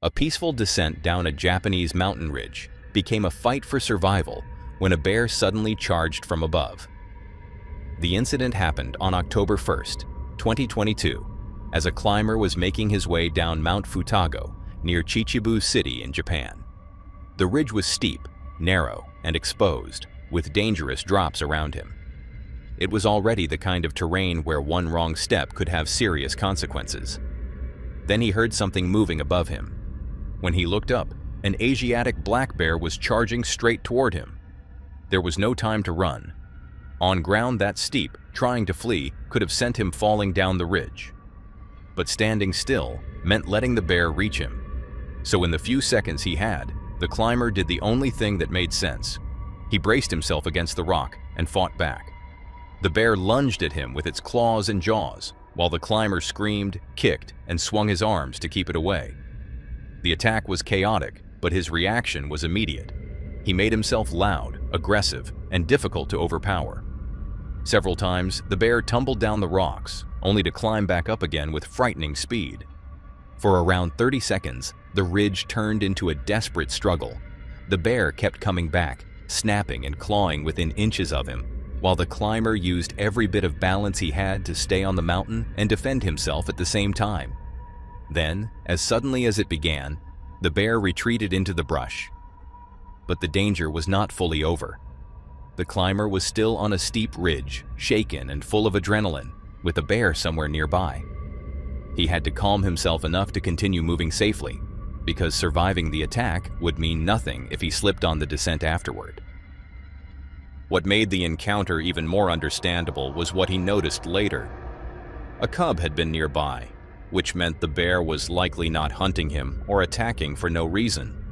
A peaceful descent down a Japanese mountain ridge became a fight for survival when a bear suddenly charged from above. The incident happened on October 1st, 2022, as a climber was making his way down Mount Futago near Chichibu City in Japan. The ridge was steep, narrow, and exposed, with dangerous drops around him. It was already the kind of terrain where one wrong step could have serious consequences. Then he heard something moving above him. When he looked up, an Asiatic black bear was charging straight toward him. There was no time to run. On ground that steep, trying to flee could have sent him falling down the ridge. But standing still meant letting the bear reach him. So in the few seconds he had, the climber did the only thing that made sense. He braced himself against the rock and fought back. The bear lunged at him with its claws and jaws, while the climber screamed, kicked, and swung his arms to keep it away. The attack was chaotic, but his reaction was immediate. He made himself loud, aggressive, and difficult to overpower. Several times, the bear tumbled down the rocks, only to climb back up again with frightening speed. For around 30 seconds, the ridge turned into a desperate struggle. The bear kept coming back, snapping and clawing within inches of him, while the climber used every bit of balance he had to stay on the mountain and defend himself at the same time. Then, as suddenly as it began, the bear retreated into the brush. But the danger was not fully over. The climber was still on a steep ridge, shaken and full of adrenaline, with a bear somewhere nearby. He had to calm himself enough to continue moving safely, because surviving the attack would mean nothing if he slipped on the descent afterward. What made the encounter even more understandable was what he noticed later. A cub had been nearby, which meant the bear was likely not hunting him or attacking for no reason.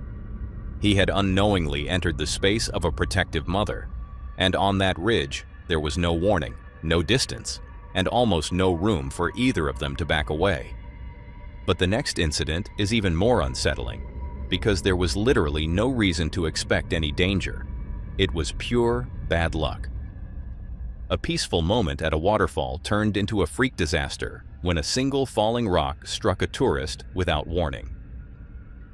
He had unknowingly entered the space of a protective mother, and on that ridge there was no warning, no distance, and almost no room for either of them to back away. But the next incident is even more unsettling, because there was literally no reason to expect any danger. It was pure bad luck. A peaceful moment at a waterfall turned into a freak disaster when a single falling rock struck a tourist without warning.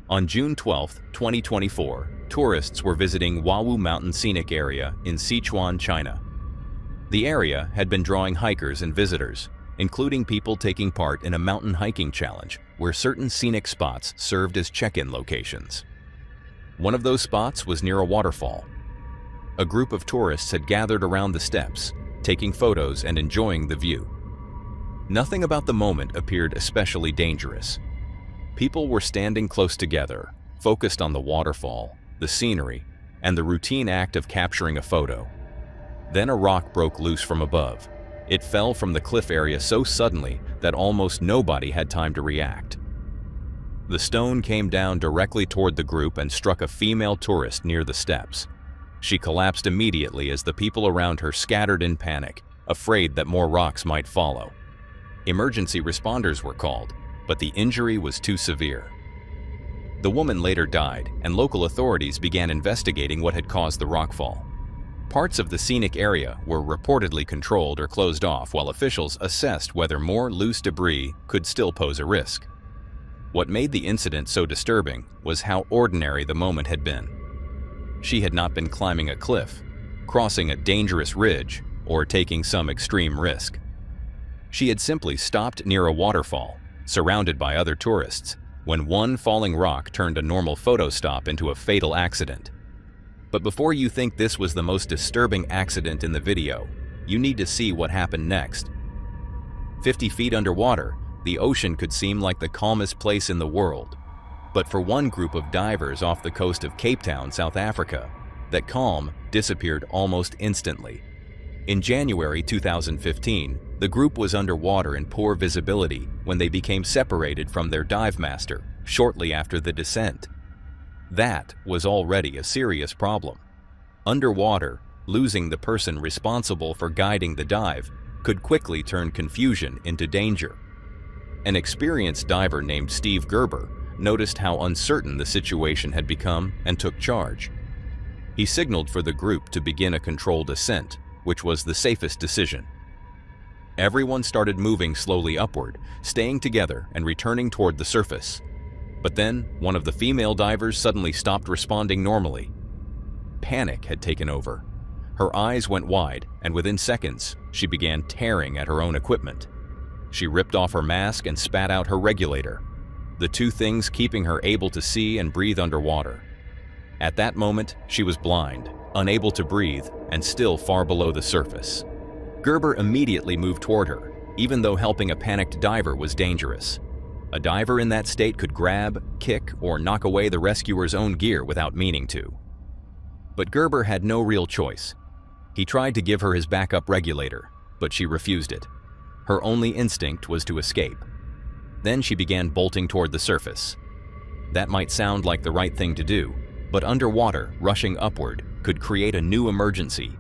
On June 12, 2024, tourists were visiting Huawu Mountain Scenic Area in Sichuan, China. The area had been drawing hikers and visitors, including people taking part in a mountain hiking challenge where certain scenic spots served as check-in locations. One of those spots was near a waterfall. A group of tourists had gathered around the steps, taking photos and enjoying the view. Nothing about the moment appeared especially dangerous. People were standing close together, focused on the waterfall, the scenery, and the routine act of capturing a photo. Then a rock broke loose from above. It fell from the cliff area so suddenly that almost nobody had time to react. The stone came down directly toward the group and struck a female tourist near the steps. She collapsed immediately as the people around her scattered in panic, afraid that more rocks might follow. Emergency responders were called, but the injury was too severe. The woman later died, and local authorities began investigating what had caused the rockfall. Parts of the scenic area were reportedly controlled or closed off while officials assessed whether more loose debris could still pose a risk. What made the incident so disturbing was how ordinary the moment had been. She had not been climbing a cliff, crossing a dangerous ridge, or taking some extreme risk. She had simply stopped near a waterfall, surrounded by other tourists, when one falling rock turned a normal photo stop into a fatal accident. But before you think this was the most disturbing accident in the video, you need to see what happened next. 50 feet underwater, the ocean could seem like the calmest place in the world. But for one group of divers off the coast of Cape Town, South Africa, that calm disappeared almost instantly. In January 2015, the group was underwater in poor visibility when they became separated from their dive master shortly after the descent. That was already a serious problem. Underwater, losing the person responsible for guiding the dive could quickly turn confusion into danger. An experienced diver named Steve Gerber noticed how uncertain the situation had become and took charge. He signaled for the group to begin a controlled ascent, which was the safest decision. Everyone started moving slowly upward, staying together and returning toward the surface. But then, one of the female divers suddenly stopped responding normally. Panic had taken over. Her eyes went wide, and within seconds, she began tearing at her own equipment. She ripped off her mask and spat out her regulator, the two things keeping her able to see and breathe underwater. At that moment, she was blind, unable to breathe, and still far below the surface. Gerber immediately moved toward her, even though helping a panicked diver was dangerous. A diver in that state could grab, kick, or knock away the rescuer's own gear without meaning to. But Gerber had no real choice. He tried to give her his backup regulator, but she refused it. Her only instinct was to escape. Then she began bolting toward the surface. That might sound like the right thing to do, but underwater, rushing upward, could create a new emergency.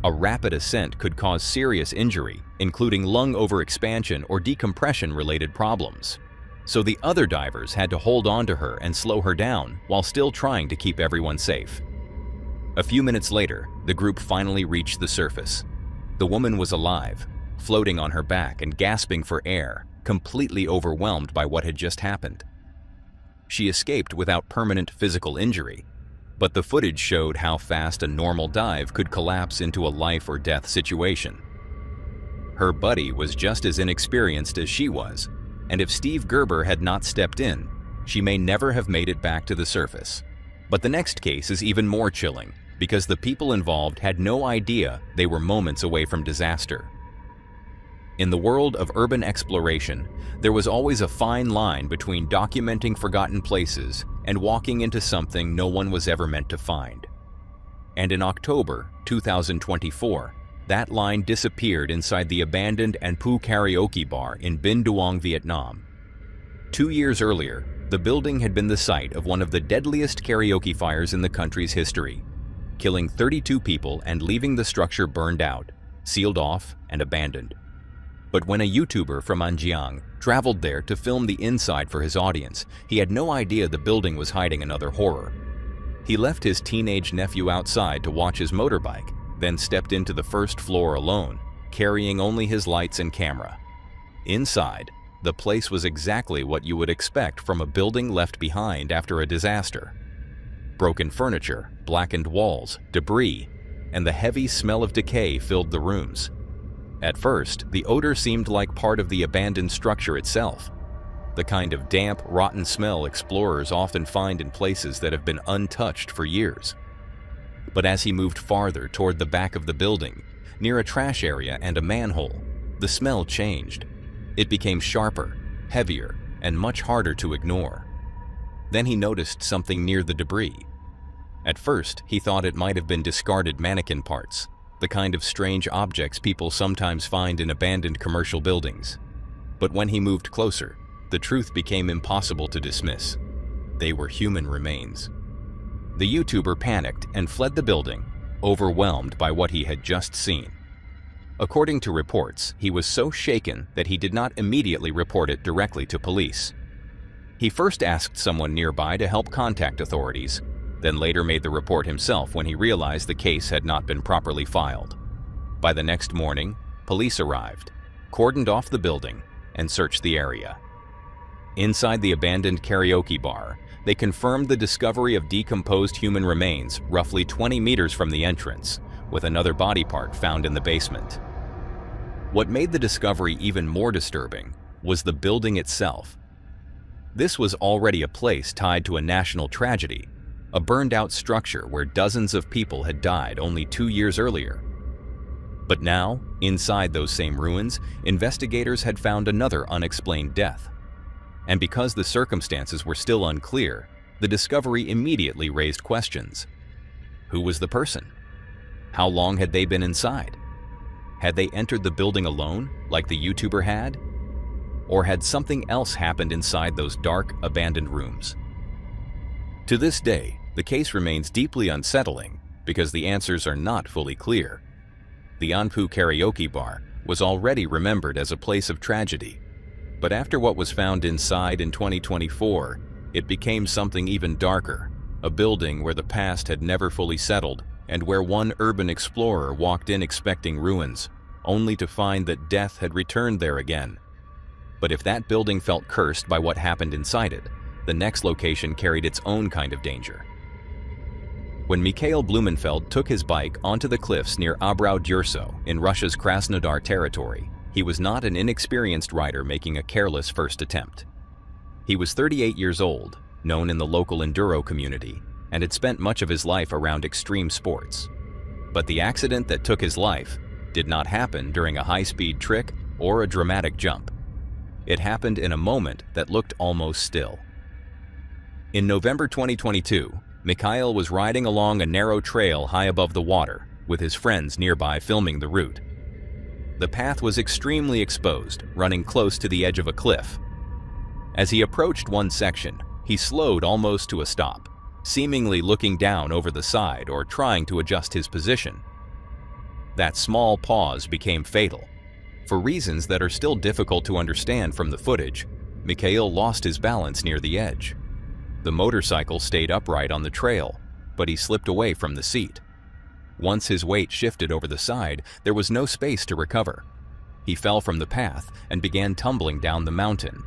A rapid ascent could cause serious injury, including lung overexpansion or decompression-related problems. So the other divers had to hold on to her and slow her down while still trying to keep everyone safe. A few minutes later, the group finally reached the surface. The woman was alive, floating on her back and gasping for air, completely overwhelmed by what had just happened. She escaped without permanent physical injury, but the footage showed how fast a normal dive could collapse into a life or death situation. Her buddy was just as inexperienced as she was, and if Steve Gerber had not stepped in, she may never have made it back to the surface. But the next case is even more chilling, because the people involved had no idea they were moments away from disaster. In the world of urban exploration, there was always a fine line between documenting forgotten places and walking into something no one was ever meant to find. And in October 2024, that line disappeared inside the abandoned An Pu karaoke bar in Binh Duong, Vietnam. 2 years earlier, the building had been the site of one of the deadliest karaoke fires in the country's history, killing 32 people and leaving the structure burned out, sealed off, and abandoned. But when a YouTuber from An Giang traveled there to film the inside for his audience, he had no idea the building was hiding another horror. He left his teenage nephew outside to watch his motorbike, then stepped into the first floor alone, carrying only his lights and camera. Inside, the place was exactly what you would expect from a building left behind after a disaster. Broken furniture, blackened walls, debris, and the heavy smell of decay filled the rooms. At first, the odor seemed like part of the abandoned structure itself, the kind of damp, rotten smell explorers often find in places that have been untouched for years. But as he moved farther toward the back of the building, near a trash area and a manhole, the smell changed. It became sharper, heavier, and much harder to ignore. Then he noticed something near the debris. At first, he thought it might have been discarded mannequin parts, the kind of strange objects people sometimes find in abandoned commercial buildings. But when he moved closer, the truth became impossible to dismiss. They were human remains. The YouTuber panicked and fled the building, overwhelmed by what he had just seen. According to reports, he was so shaken that he did not immediately report it directly to police. He first asked someone nearby to help contact authorities, then later made the report himself when he realized the case had not been properly filed. By the next morning, police arrived, cordoned off the building, and searched the area. Inside the abandoned karaoke bar, they confirmed the discovery of decomposed human remains roughly 20 meters from the entrance, with another body part found in the basement. What made the discovery even more disturbing was the building itself. This was already a place tied to a national tragedy, a burned-out structure where dozens of people had died only 2 years earlier. But now, inside those same ruins, investigators had found another unexplained death. And because the circumstances were still unclear, the discovery immediately raised questions. Who was the person? How long had they been inside? Had they entered the building alone, like the YouTuber had? Or had something else happened inside those dark, abandoned rooms? To this day, the case remains deeply unsettling because the answers are not fully clear. The An Pu karaoke bar was already remembered as a place of tragedy, but after what was found inside in 2024, it became something even darker, a building where the past had never fully settled and where one urban explorer walked in expecting ruins, only to find that death had returned there again. But if that building felt cursed by what happened inside it, the next location carried its own kind of danger. When Mikhail Blumenfeld took his bike onto the cliffs near Abrau-Dürsow in Russia's Krasnodar territory, he was not an inexperienced rider making a careless first attempt. He was 38 years old, known in the local enduro community, and had spent much of his life around extreme sports. But the accident that took his life did not happen during a high-speed trick or a dramatic jump. It happened in a moment that looked almost still. In November 2022, Mikhail was riding along a narrow trail high above the water, with his friends nearby filming the route. The path was extremely exposed, running close to the edge of a cliff. As he approached one section, he slowed almost to a stop, seemingly looking down over the side or trying to adjust his position. That small pause became fatal. For reasons that are still difficult to understand from the footage, Mikhail lost his balance near the edge. The motorcycle stayed upright on the trail, but he slipped away from the seat. Once his weight shifted over the side, there was no space to recover. He fell from the path and began tumbling down the mountain.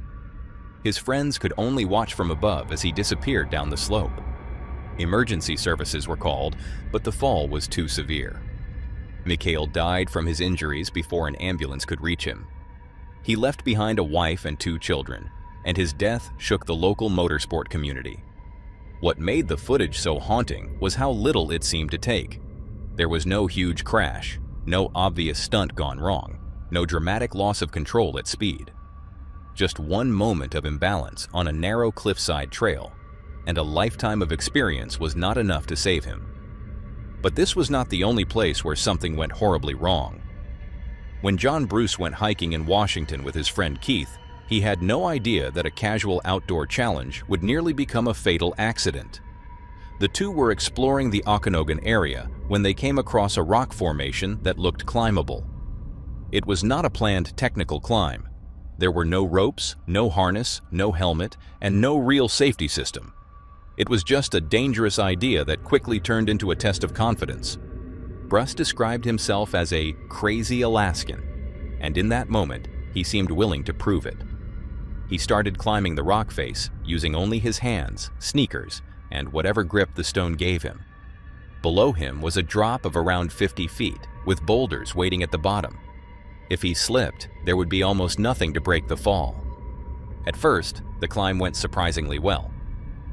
His friends could only watch from above as he disappeared down the slope. Emergency services were called, but the fall was too severe. Mikhail died from his injuries before an ambulance could reach him. He left behind a wife and 2 children, and his death shook the local motorsport community. What made the footage so haunting was how little it seemed to take. There was no huge crash, no obvious stunt gone wrong, no dramatic loss of control at speed. Just one moment of imbalance on a narrow cliffside trail, and a lifetime of experience was not enough to save him. But this was not the only place where something went horribly wrong. When John Bruce went hiking in Washington with his friend Keith, he had no idea that a casual outdoor challenge would nearly become a fatal accident. The two were exploring the Okanogan area when they came across a rock formation that looked climbable. It was not a planned technical climb. There were no ropes, no harness, no helmet, and no real safety system. It was just a dangerous idea that quickly turned into a test of confidence. Bruce described himself as a crazy Alaskan, and in that moment, he seemed willing to prove it. He started climbing the rock face using only his hands, sneakers, and whatever grip the stone gave him. Below him was a drop of around 50 feet, with boulders waiting at the bottom. If he slipped, there would be almost nothing to break the fall. At first, the climb went surprisingly well.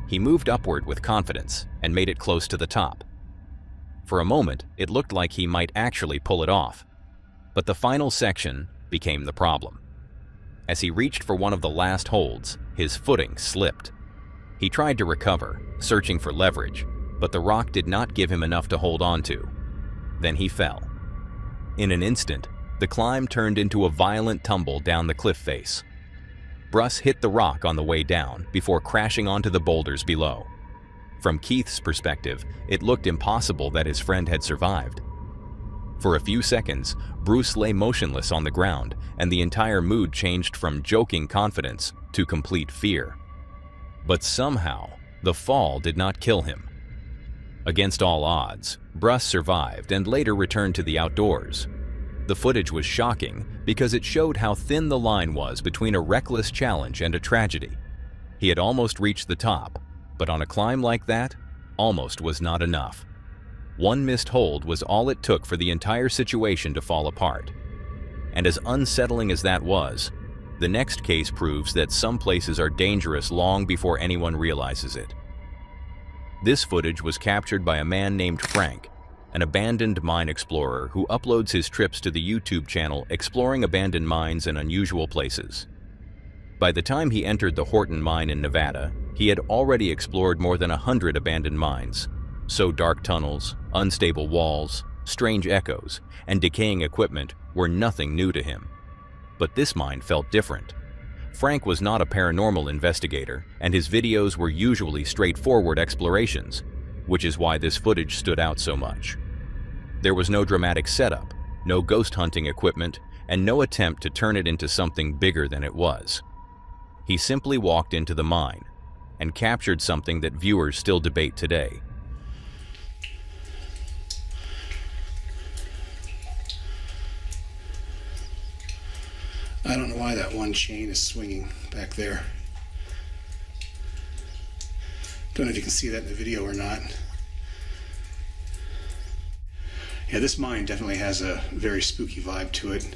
He moved upward with confidence and made it close to the top. For a moment, it looked like he might actually pull it off. But the final section became the problem. As he reached for one of the last holds, his footing slipped. He tried to recover, searching for leverage, but the rock did not give him enough to hold on to. Then he fell. In an instant, the climb turned into a violent tumble down the cliff face. Bruce hit the rock on the way down before crashing onto the boulders below. From Keith's perspective, it looked impossible that his friend had survived. For a few seconds, Bruce lay motionless on the ground, and the entire mood changed from joking confidence to complete fear. But somehow, the fall did not kill him. Against all odds, Bruce survived and later returned to the outdoors. The footage was shocking because it showed how thin the line was between a reckless challenge and a tragedy. He had almost reached the top, but on a climb like that, almost was not enough. One missed hold was all it took for the entire situation to fall apart. And as unsettling as that was, the next case proves that some places are dangerous long before anyone realizes it. This footage was captured by a man named Frank, an abandoned mine explorer who uploads his trips to the YouTube channel Exploring Abandoned Mines in Unusual Places. By the time he entered the Horton mine in Nevada, he had already explored more than 100 abandoned mines, so dark tunnels, unstable walls, strange echoes, and decaying equipment were nothing new to him. But this mine felt different. Frank was not a paranormal investigator, and his videos were usually straightforward explorations, which is why this footage stood out so much. There was no dramatic setup, no ghost hunting equipment, and no attempt to turn it into something bigger than it was. He simply walked into the mine and captured something that viewers still debate today. I don't know why that one chain is swinging back there. Don't know if you can see that in the video or not. Yeah, this mine definitely has a very spooky vibe to it.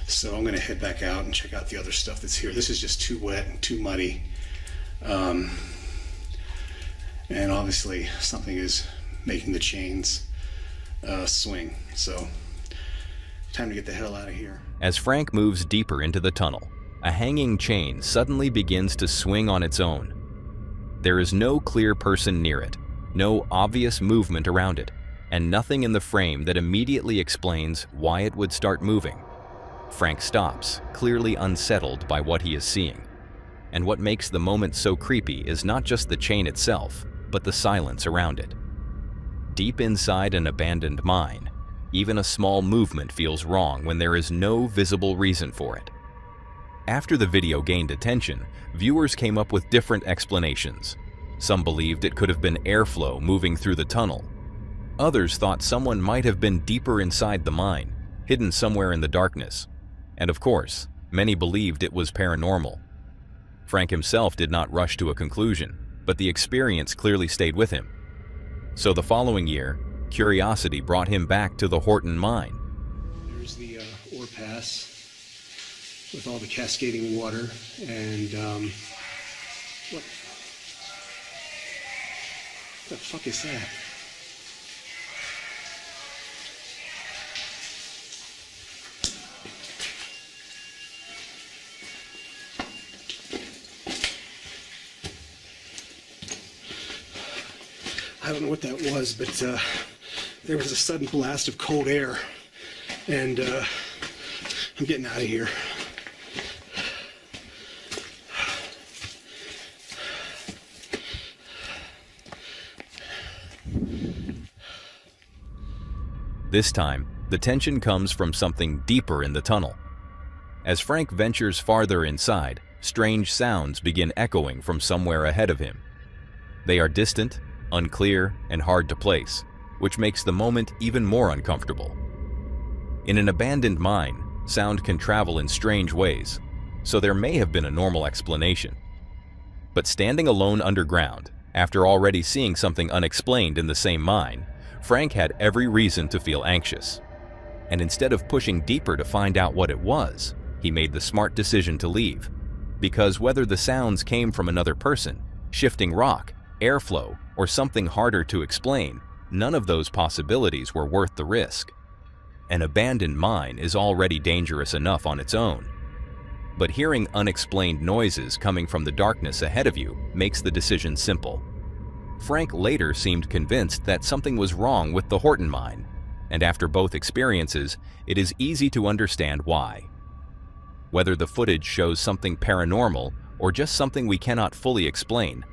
So I'm going to head back out and check out the other stuff that's here. This is just too wet and too muddy. And obviously something is making the chains swing. So time to get the hell out of here. As Frank moves deeper into the tunnel, a hanging chain suddenly begins to swing on its own. There is no clear person near it, no obvious movement around it, and nothing in the frame that immediately explains why it would start moving. Frank stops, clearly unsettled by what he is seeing. And what makes the moment so creepy is not just the chain itself, but the silence around it. Deep inside an abandoned mine, even a small movement feels wrong when there is no visible reason for it. After the video gained attention, viewers came up with different explanations. Some believed it could have been airflow moving through the tunnel. Others thought someone might have been deeper inside the mine, hidden somewhere in the darkness. And of course, many believed it was paranormal. Frank himself did not rush to a conclusion, but the experience clearly stayed with him. So the following year, curiosity brought him back to the Horton mine. There's the ore pass with all the cascading water, and what the fuck is that? I don't know what that was, but there was a sudden blast of cold air, and I'm getting out of here. This time, the tension comes from something deeper in the tunnel. As Frank ventures farther inside, strange sounds begin echoing from somewhere ahead of him. They are distant, unclear, and hard to place, which makes the moment even more uncomfortable. In an abandoned mine, sound can travel in strange ways, so there may have been a normal explanation. But standing alone underground, after already seeing something unexplained in the same mine, Frank had every reason to feel anxious. And instead of pushing deeper to find out what it was, he made the smart decision to leave. Because whether the sounds came from another person, shifting rock, airflow, or something harder to explain, none of those possibilities were worth the risk. An abandoned mine is already dangerous enough on its own. But hearing unexplained noises coming from the darkness ahead of you makes the decision simple. Frank later seemed convinced that something was wrong with the Horton mine, and after both experiences, it is easy to understand why. Whether the footage shows something paranormal or just something we cannot fully explain,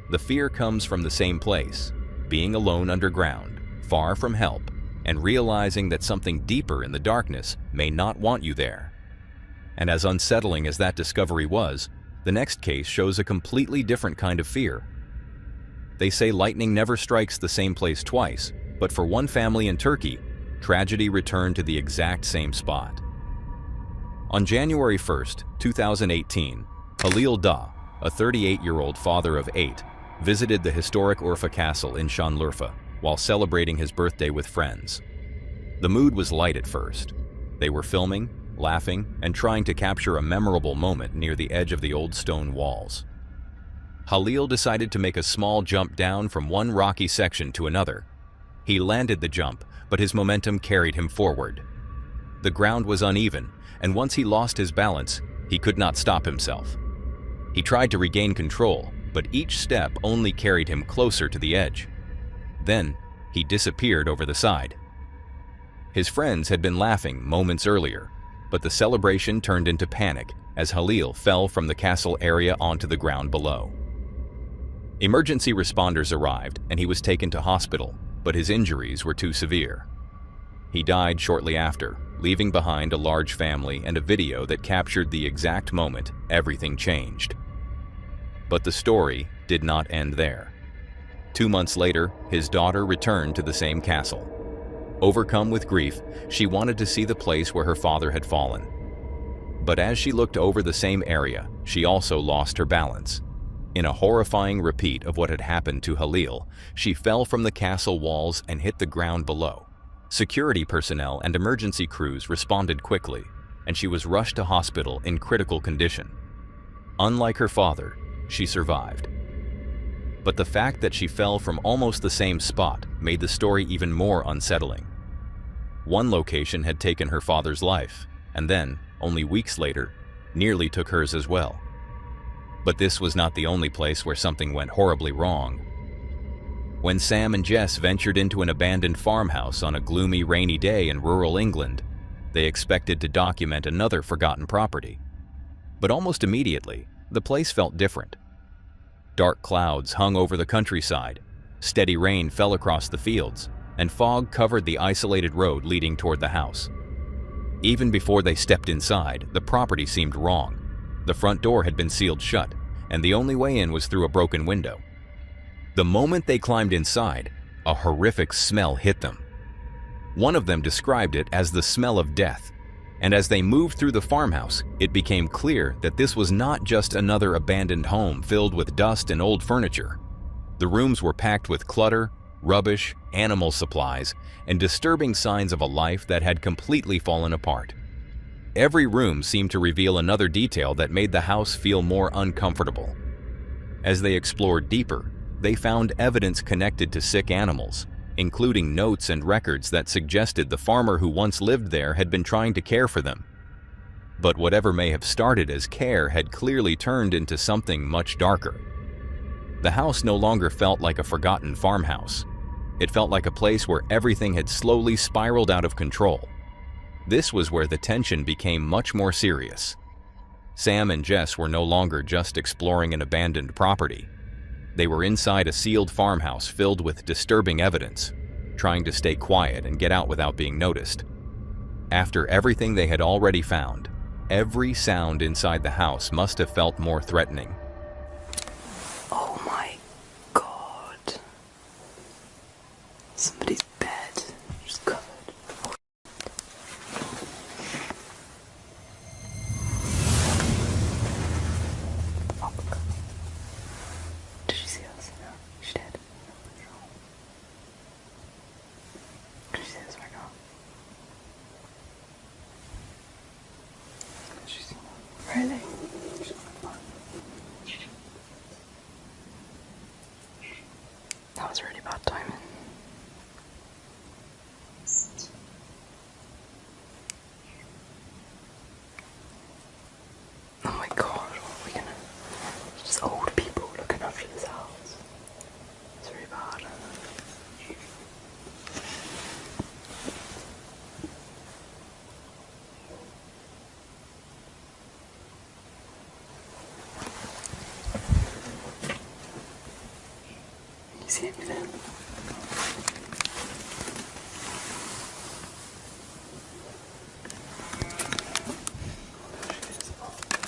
the fear comes from the same place, being alone underground, far from help, and realizing that something deeper in the darkness may not want you there. And as unsettling as that discovery was, the next case shows a completely different kind of fear. They say lightning never strikes the same place twice, but for one family in Turkey, tragedy returned to the exact same spot. On January 1st, 2018, Halil Dağ, a 38-year-old father of 8, visited the historic Urfa Castle in Şanlıurfa while celebrating his birthday with friends. The mood was light at first. They were filming, laughing, and trying to capture a memorable moment near the edge of the old stone walls. Halil decided to make a small jump down from one rocky section to another. He landed the jump, but his momentum carried him forward. The ground was uneven, and once he lost his balance, he could not stop himself. He tried to regain control, but each step only carried him closer to the edge. Then, he disappeared over the side. His friends had been laughing moments earlier, but the celebration turned into panic as Halil fell from the castle area onto the ground below. Emergency responders arrived and he was taken to hospital, but his injuries were too severe. He died shortly after, leaving behind a large family and a video that captured the exact moment everything changed. But the story did not end there. 2 months later, his daughter returned to the same castle. Overcome with grief, she wanted to see the place where her father had fallen. But as she looked over the same area, she also lost her balance. In a horrifying repeat of what had happened to Halil, she fell from the castle walls and hit the ground below. Security personnel and emergency crews responded quickly, and she was rushed to hospital in critical condition. Unlike her father, she survived. But the fact that she fell from almost the same spot made the story even more unsettling. One location had taken her father's life, and then, only weeks later, nearly took hers as well. But this was not the only place where something went horribly wrong. When Sam and Jess ventured into an abandoned farmhouse on a gloomy, rainy day in rural England, they expected to document another forgotten property. But almost immediately, the place felt different. Dark clouds hung over the countryside, steady rain fell across the fields, and fog covered the isolated road leading toward the house. Even before they stepped inside, the property seemed wrong. The front door had been sealed shut, and the only way in was through a broken window. The moment they climbed inside, a horrific smell hit them. One of them described it as the smell of death, and as they moved through the farmhouse, it became clear that this was not just another abandoned home filled with dust and old furniture. The rooms were packed with clutter, rubbish, animal supplies, and disturbing signs of a life that had completely fallen apart. Every room seemed to reveal another detail that made the house feel more uncomfortable. As they explored deeper, they found evidence connected to sick animals, including notes and records that suggested the farmer who once lived there had been trying to care for them. But whatever may have started as care had clearly turned into something much darker. The house no longer felt like a forgotten farmhouse. It felt like a place where everything had slowly spiraled out of control. This was where the tension became much more serious. Sam and Jess were no longer just exploring an abandoned property. They were inside a sealed farmhouse filled with disturbing evidence, trying to stay quiet and get out without being noticed. After everything they had already found, every sound inside the house must have felt more threatening. Oh my God. Somebody's bed just covered. Did she see us? No, she did. Can she see us right now? She's seen us. Really? That was really bad timing. Oh my God, what are we gonna... Just old people looking after this house. It's really bad. Can you see anything?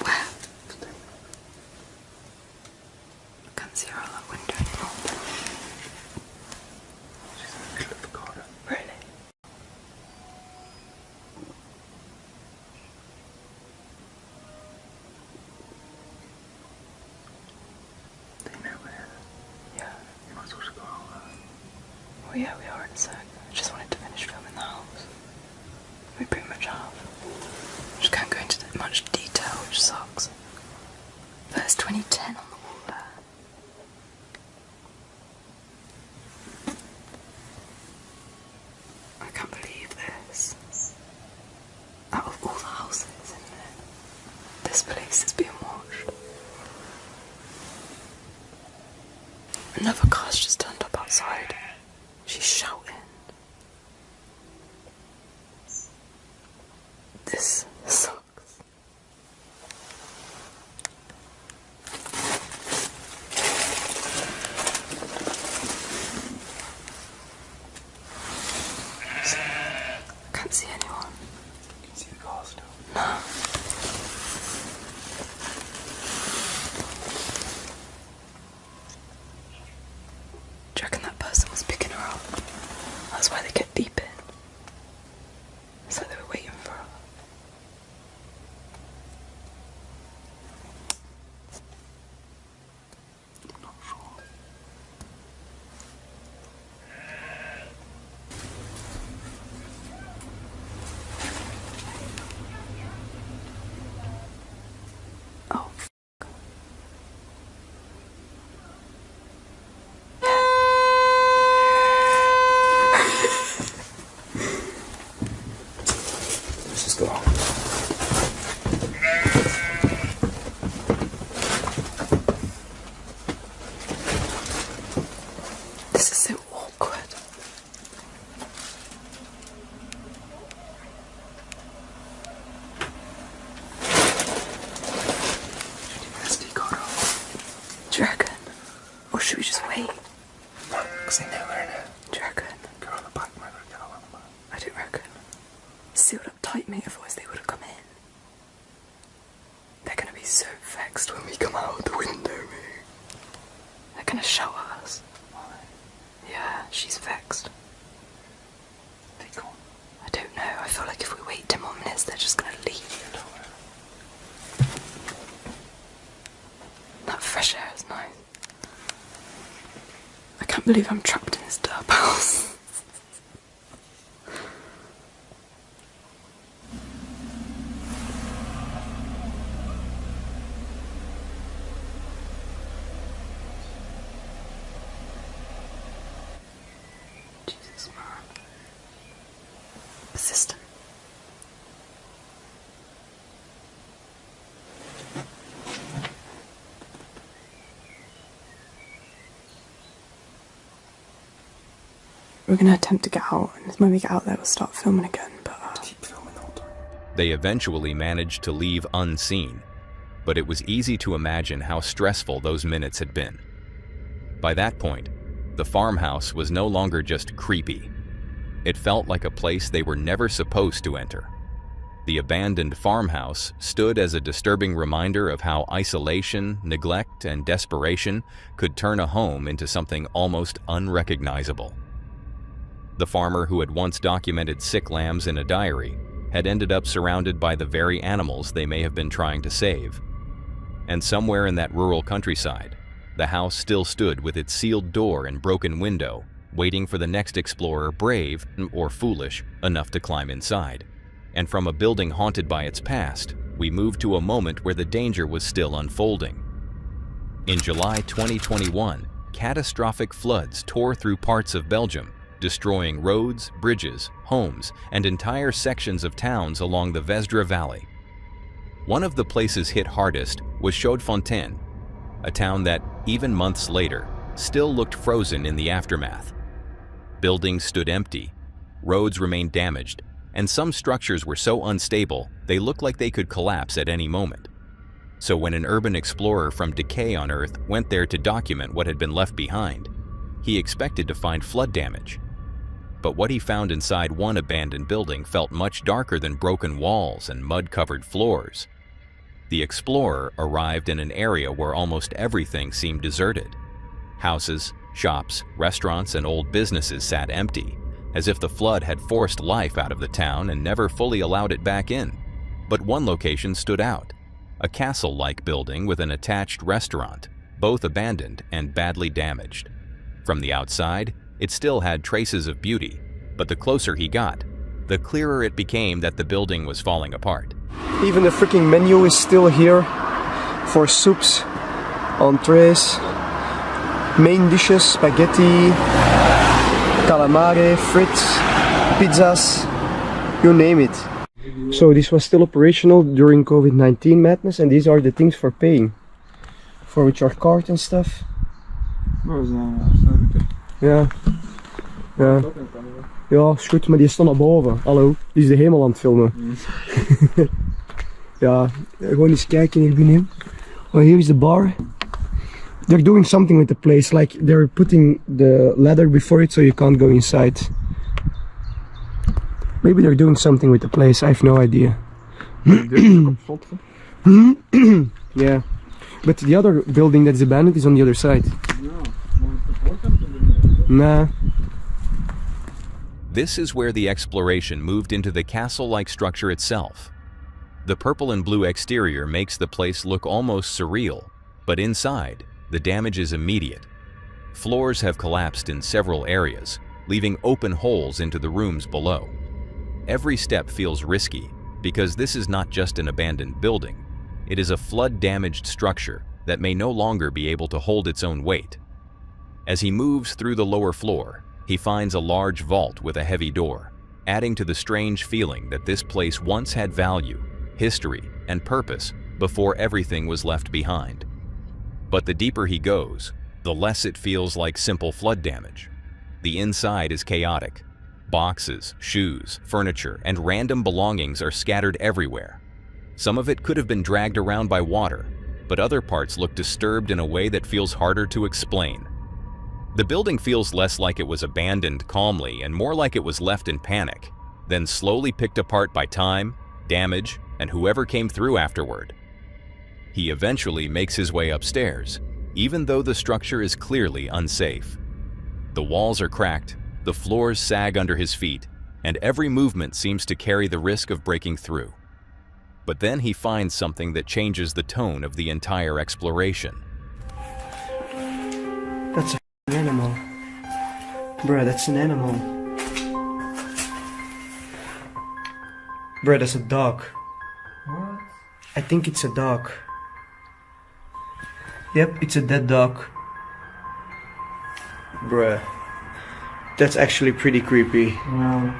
Where? I can't see her out that window anymore. She's in the middle of the garden. Really? They know we're here. Yeah. You might as well just go out there. Well, yeah, we are in a sec. I just wanted to finish filming the house. We pretty much have. Just can't go into much detail, which sucks. There's 2010 on the wall there. I can't believe this. Out of all the houses in there, this place is being washed. Another car's just turned up outside. She's shouting. This sucks. Can't see anyone. You can see the car still? No. Do you reckon that person was picking her up? That's why they kept beeping. It's like they were waiting for her. They know we're in it. Do you reckon? Go on the back, mate. Get on the back. I don't reckon. Sealed up tight, mate, otherwise they would have come in. They're gonna be so vexed when we come out of the window, mate. They're gonna shout at us. Why? Yeah, she's vexed. They gone. I don't know, I feel like if we wait 10 more minutes, they're just gonna leave. That fresh air is nice. I can't believe I'm trapped in this dark house. Jesus, man. Persistent. We're gonna attempt to get out, and when we get out there, we'll start filming again. But Keep filming the whole time. They eventually managed to leave unseen, but it was easy to imagine how stressful those minutes had been. By that point, the farmhouse was no longer just creepy. It felt like a place they were never supposed to enter. The abandoned farmhouse stood as a disturbing reminder of how isolation, neglect, and desperation could turn a home into something almost unrecognizable. The farmer who had once documented sick lambs in a diary had ended up surrounded by the very animals they may have been trying to save. And somewhere in that rural countryside, the house still stood with its sealed door and broken window, waiting for the next explorer brave or foolish enough to climb inside. And from a building haunted by its past, we moved to a moment where the danger was still unfolding. In July 2021, catastrophic floods tore through parts of Belgium, destroying roads, bridges, homes, and entire sections of towns along the Vesdre Valley. One of the places hit hardest was Chaudefontaine, a town that, even months later, still looked frozen in the aftermath. Buildings stood empty, roads remained damaged, and some structures were so unstable they looked like they could collapse at any moment. So when an urban explorer from Decay on Earth went there to document what had been left behind, he expected to find flood damage. But what he found inside one abandoned building felt much darker than broken walls and mud-covered floors. The explorer arrived in an area where almost everything seemed deserted. Houses, shops, restaurants, and old businesses sat empty, as if the flood had forced life out of the town and never fully allowed it back in. But one location stood out, a castle-like building with an attached restaurant, both abandoned and badly damaged. From the outside, it still had traces of beauty, but the closer he got, the clearer it became that the building was falling apart. Even the freaking menu is still here for soups, entrees, main dishes, spaghetti, calamari, frites, pizzas, you name it. So this was still operational during COVID-19 madness, and these are the things for paying. For which are card and stuff. Ja. Ja. Ja, is goed, maar die stond naar boven. Hallo, die is de hemel aan het filmen. Ja, gewoon eens kijken hier binnen. Oh, here is the bar. They're doing something with the place, like they're putting the ladder before it so you can't go inside. Maybe they're doing something with the place, I have no idea. Yeah, but the other building that's abandoned is on the other side. Nah. This is where the exploration moved into the castle-like structure itself. The purple and blue exterior makes the place look almost surreal, but inside, the damage is immediate. Floors have collapsed in several areas, leaving open holes into the rooms below. Every step feels risky, because this is not just an abandoned building. It is a flood-damaged structure that may no longer be able to hold its own weight. As he moves through the lower floor, he finds a large vault with a heavy door, adding to the strange feeling that this place once had value, history, and purpose before everything was left behind. But the deeper he goes, the less it feels like simple flood damage. The inside is chaotic. Boxes, shoes, furniture, and random belongings are scattered everywhere. Some of it could have been dragged around by water, but other parts look disturbed in a way that feels harder to explain. The building feels less like it was abandoned calmly and more like it was left in panic, then slowly picked apart by time, damage, and whoever came through afterward. He eventually makes his way upstairs, even though the structure is clearly unsafe. The walls are cracked, the floors sag under his feet, and every movement seems to carry the risk of breaking through. But then he finds something that changes the tone of the entire exploration. That's an animal. Bruh, that's an animal. Bruh, that's a dog. What? I think it's a dog. Yep, it's a dead dog. Bruh. That's actually pretty creepy. No.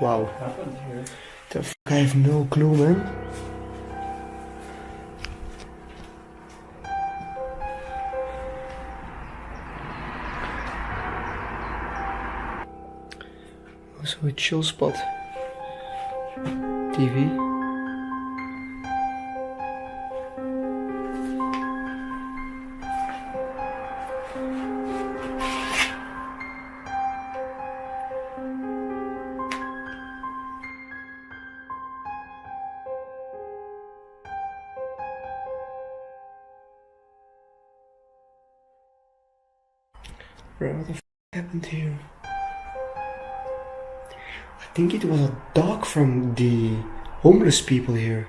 Wow. What happened here? The f I have no clue, man. Also a chill spot. TV. Bro, what the f happened here? I think it was a dog from the homeless people here.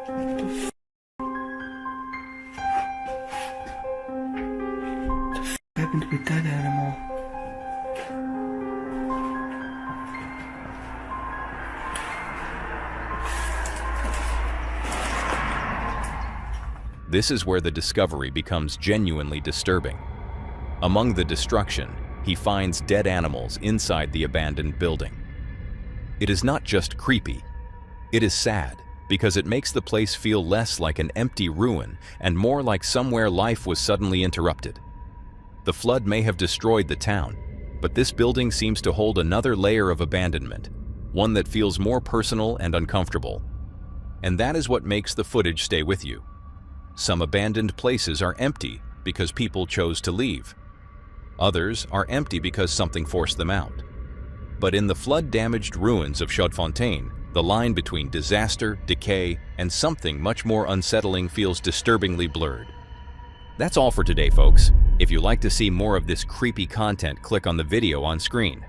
What the f happened with that animal? This is where the discovery becomes genuinely disturbing. Among the destruction, he finds dead animals inside the abandoned building. It is not just creepy, it is sad because it makes the place feel less like an empty ruin and more like somewhere life was suddenly interrupted. The flood may have destroyed the town, but this building seems to hold another layer of abandonment, one that feels more personal and uncomfortable. And that is what makes the footage stay with you. Some abandoned places are empty because people chose to leave. Others are empty because something forced them out. But in the flood-damaged ruins of Chaudefontaine, the line between disaster, decay, and something much more unsettling feels disturbingly blurred. That's all for today, folks. If you'd like to see more of this creepy content, click on the video on screen.